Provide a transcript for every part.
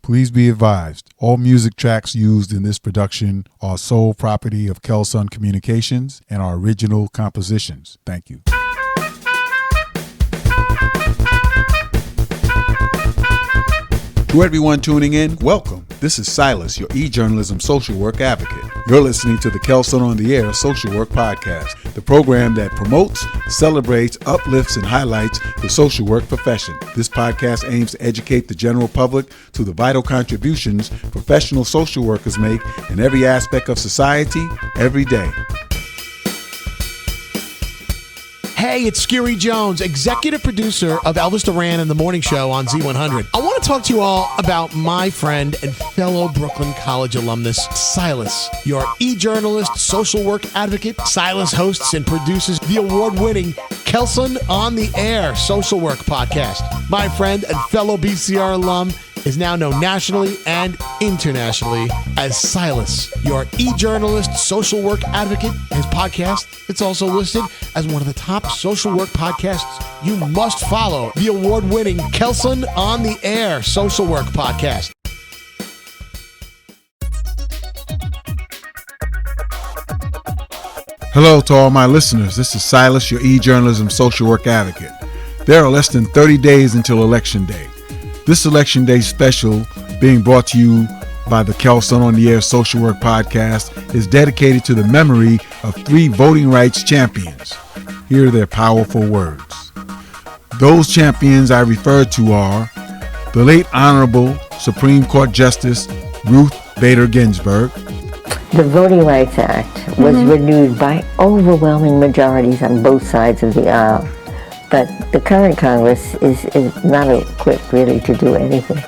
Please be advised, all music tracks used in this production are sole property of Kelsunn Communications and are original compositions. Thank you. To everyone tuning in, welcome. This is Silas, your e-journalism social work advocate. You're listening to the Kelsunn-on-the-Air social work podcast, the program that promotes, celebrates, uplifts, and highlights the social work profession. This podcast aims to educate the general public to the vital contributions professional social workers make in every aspect of society, every day. Hey, it's Scary Jones, executive producer of Elvis Duran and the Morning Show on Z100. I want to talk to you all about my friend and fellow Brooklyn College alumnus, Silas, your e-journalist, social work advocate. Silas hosts and produces the award-winning Kelsunn-on-the-Air social work podcast. My friend and fellow BCR alum is now known nationally and internationally as Silas, your e-journalist, social work advocate. His podcast, it's also listed as one of the top social work podcasts you must follow. The award-winning Kelsunn-on-the-Air social work podcast. Hello to all my listeners. This is Silas, your e-journalism social work advocate. There are less than 30 days until Election Day. This Election Day special, being brought to you by the Kelsunn-on-the-Air social work podcast, is dedicated to the memory of 3 voting rights champions. Here are their powerful words. Those champions I refer to are the late Honorable Supreme Court Justice Ruth Bader Ginsburg. The Voting Rights Act was renewed by overwhelming majorities on both sides of the aisle. But the current Congress is not equipped really to do anything.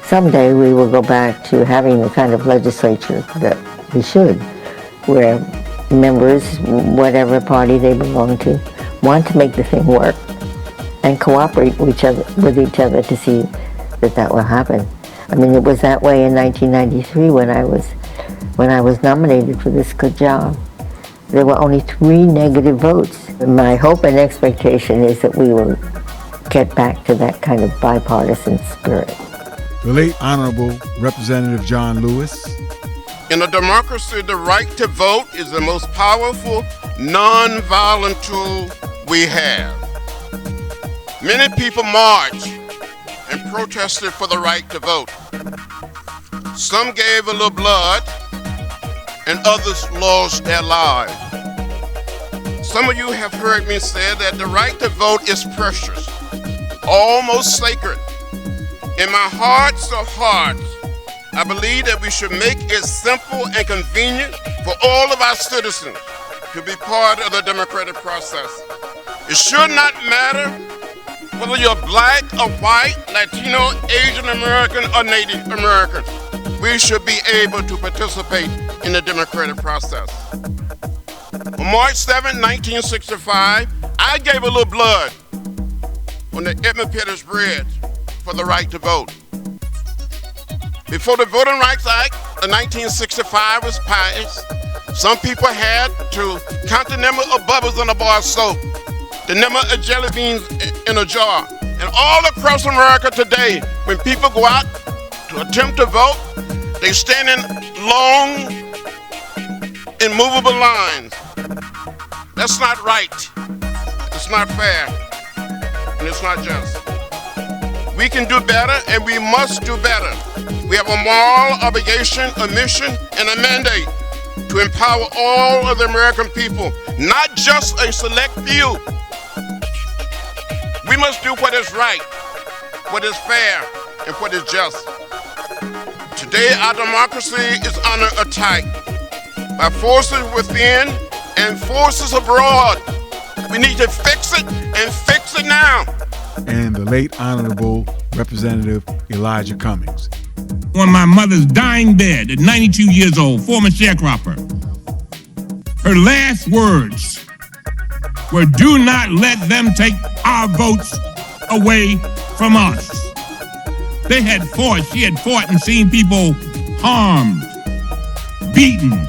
Someday we will go back to having the kind of legislature that we should, where members, whatever party they belong to, want to make the thing work and cooperate with each other to see that will happen. I mean, it was that way in 1993 when I was nominated for this good job. There were only 3 negative votes. My hope and expectation is that we will get back to that kind of bipartisan spirit. The late Honorable Representative John Lewis. In a democracy, the right to vote is the most powerful, non-violent tool we have. Many people marched and protested for the right to vote. Some gave a little blood, and others lost their lives. Some of you have heard me say that the right to vote is precious, almost sacred. In my hearts of hearts, I believe that we should make it simple and convenient for all of our citizens to be part of the democratic process. It should not matter whether you're black or white, Latino, Asian American, or Native American. We should be able to participate in the democratic process. On March 7, 1965, I gave a little blood on the Edmund Pettus Bridge for the right to vote. Before the Voting Rights Act of 1965 was passed, some people had to count the number of bubbles in a bar of soap, the number of jelly beans in a jar. And all across America today, when people go out to attempt to vote, they stand in long, immovable lines. That's not right. It's not fair. And it's not just. We can do better, and we must do better. We have a moral obligation, a mission, and a mandate to empower all of the American people, not just a select few. We must do what is right, what is fair, and what is just. Today, our democracy is under attack by forces within and forces abroad. We need to fix it, and fix it now. And the late Honorable Representative Elijah Cummings. On my mother's dying bed at 92 years old, former sharecropper, her last words were, "Do not let them take our votes away from us." She had fought and seen people harmed, beaten,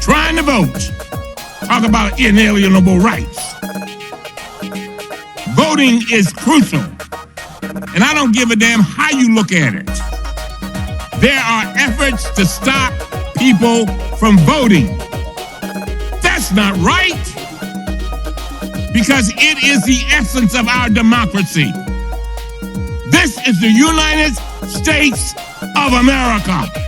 trying to vote. Talk about inalienable rights. Voting is crucial, and I don't give a damn how you look at it. there are efforts to stop people from voting. That's not right, because it is the essence of our democracy. This is the United States of America.